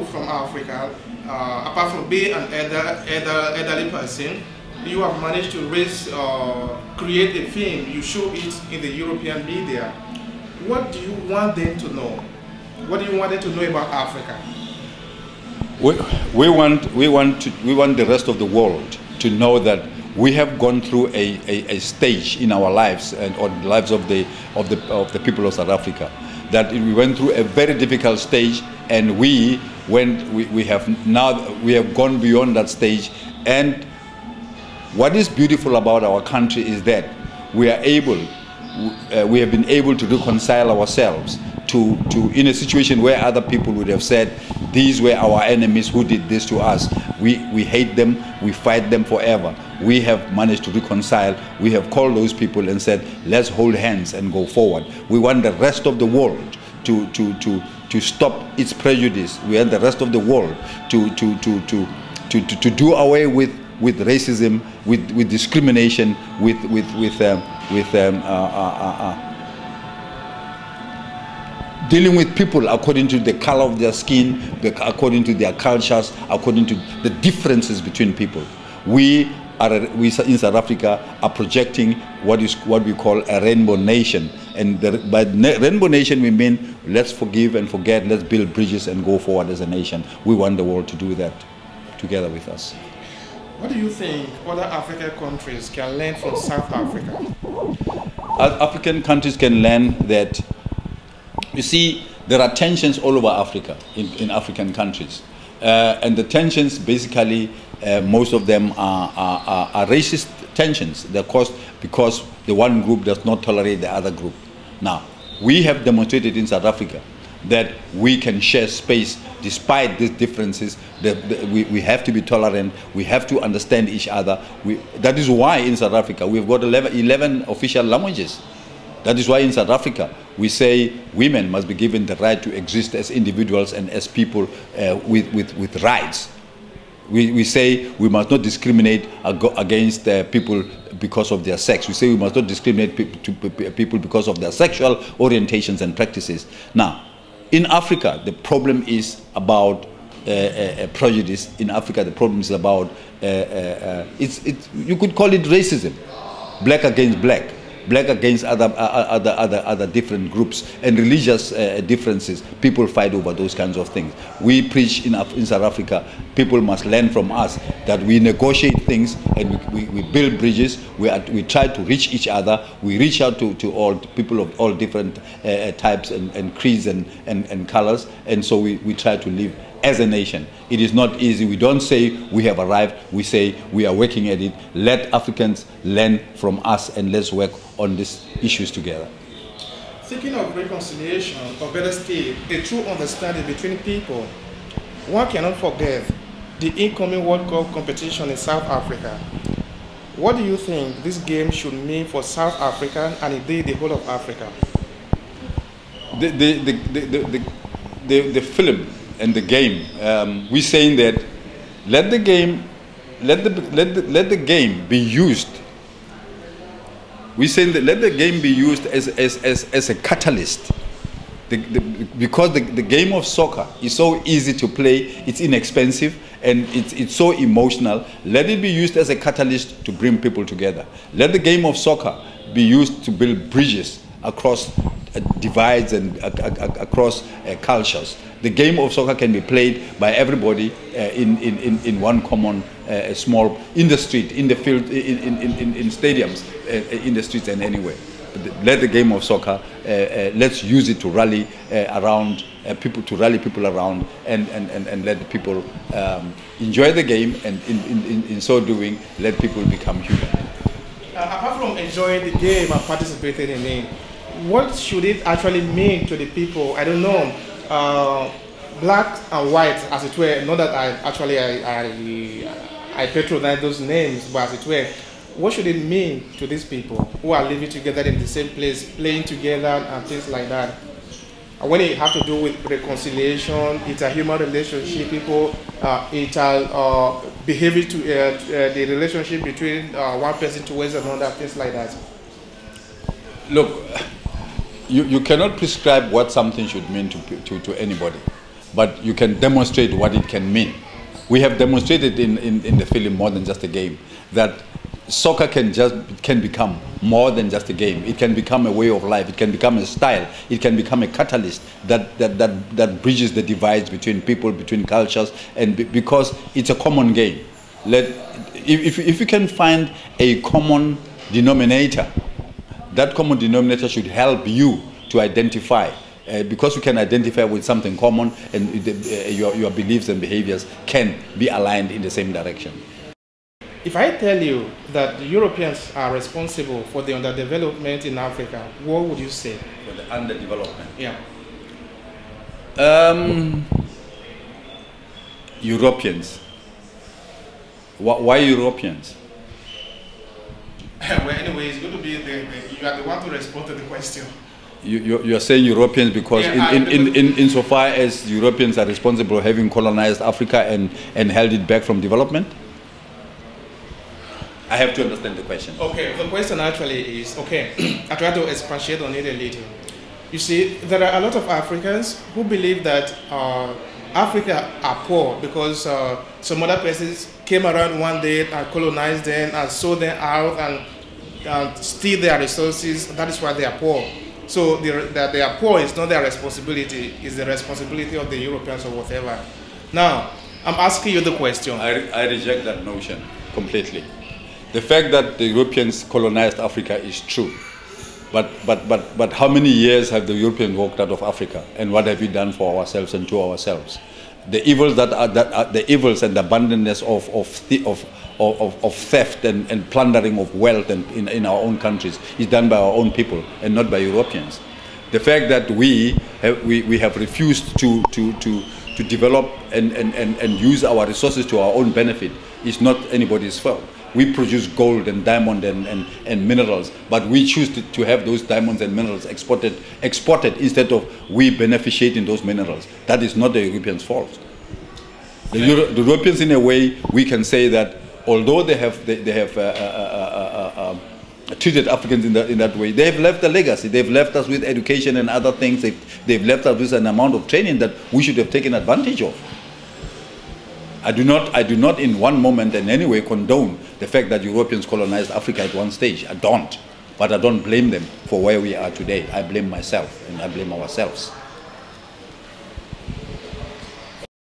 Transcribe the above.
from Africa, apart from being an elderly person, you have managed to create a film. You show it in the European media. What do you want them to know? What do you want them to know about Africa? We want the rest of the world to know that we have gone through a stage in our lives and or the lives of the people of South Africa, that we went through a very difficult stage, and we have gone beyond that stage. And what is beautiful about our country is that we have been able to reconcile ourselves to in a situation where other people would have said, these were our enemies who did this to us. We hate them, we fight them forever. We have managed to reconcile. We have called those people and said, let's hold hands and go forward. We want the rest of the world to stop its prejudice. We want the rest of the world to do away with racism, with discrimination, with dealing with people according to the color of their skin, according to their cultures, according to the differences between people. We in South Africa are projecting what we call a rainbow nation, and by rainbow nation we mean let's forgive and forget, let's build bridges and go forward as a nation. We want the world to do that together with us. What do you think other African countries can learn from South Africa? African countries can learn that, you see, there are tensions all over Africa, in African countries. And the tensions, basically, most of them are racist tensions. They're caused because the one group does not tolerate the other group. Now, we have demonstrated in South Africa that we can share space despite these differences. We have to be tolerant. We have to understand each other. That is why in South Africa we've got 11 official languages. That is why in South Africa we say women must be given the right to exist as individuals and as people with rights. We say we must not discriminate against people because of their sex. We say we must not discriminate people because of their sexual orientations and practices. Now, in Africa, the problem is about prejudice. In Africa, the problem is about, you could call it racism, black against black. Black against other different groups, and religious differences. People fight over those kinds of things. We preach in South Africa, people must learn from us that we negotiate things and we build bridges. We try to reach each other. We reach out to all people of all different types and creeds and colors, and so we try to live as a nation. It is not easy. We don't say we have arrived. We say we are working at it. Let Africans learn from us and let's work on these issues together. Thinking of reconciliation, or better still, a true understanding between people, one cannot forget the incoming World Cup competition in South Africa. What do you think this game should mean for South Africa and indeed the whole of Africa? The film and the game, we're saying that let the game be used. We're saying that let the game be used as a catalyst, because the game of soccer is so easy to play, it's inexpensive, and it's so emotional. Let it be used as a catalyst to bring people together. Let the game of soccer be used to build bridges across divides and across cultures. The game of soccer can be played by everybody in one common small, in the street, in the field, in stadiums, in the streets and anywhere. Let the game of soccer, let's use it to rally around people, to rally people around, and let people enjoy the game, and in so doing, let people become human. Apart from enjoying the game and participating in it, what should it actually mean to the people? I don't know, black and white, as it were. Not that I patronize those names, but as it were, what should it mean to these people who are living together in the same place, playing together and things like that? And when it has to do with reconciliation, it's a human relationship. People, it's behavior to the relationship between one person towards another, things like that. Look, you cannot prescribe what something should mean to anybody. but you can demonstrate what it can mean. We have demonstrated in the film More Than Just a Game that soccer can become more than just a game. It can become a way of life. It can become a style. It can become a catalyst that bridges the divides between people, between cultures, and because it's a common game. If you can find a common denominator, that common denominator should help you to identify. Because you can identify with something common, and your beliefs and behaviors can be aligned in the same direction. If I tell you that the Europeans are responsible for the underdevelopment in Africa, what would you say? For the underdevelopment? Yeah. Europeans. Why Europeans? Well, anyway, it's going to be you are the one to respond to the question. You are saying Europeans because insofar as Europeans are responsible for having colonized Africa and held it back from development? I have to understand the question. Okay, the question actually is, okay, I try to expatiate on it a little. You see, there are a lot of Africans who believe that Africa are poor because some other persons came around one day and colonized them and sold them out and steal their resources. That is why they are poor. So that they are poor is not their responsibility, it's the responsibility of the Europeans or whatever. Now, I'm asking you the question. I reject that notion completely. The fact that the Europeans colonized Africa is true. But how many years have the Europeans walked out of Africa? And what have we done for ourselves and to ourselves? The evils the evils and the abundance of theft and plundering of wealth in our own countries is done by our own people and not by Europeans. The fact that we have refused to develop and use our resources to our own benefit is not anybody's fault. We produce gold and diamond and minerals, but we choose to have those diamonds and minerals exported instead of we beneficiating those minerals. That is not the Europeans' fault. The Europeans, in a way, we can say that although they have treated Africans in that way, they have left a legacy. They've left us with education and other things. They've left us with an amount of training that we should have taken advantage of. I do not in one moment in any way condone the fact that Europeans colonized Africa at one stage. I don't. But I don't blame them for where we are today. I blame myself and I blame ourselves.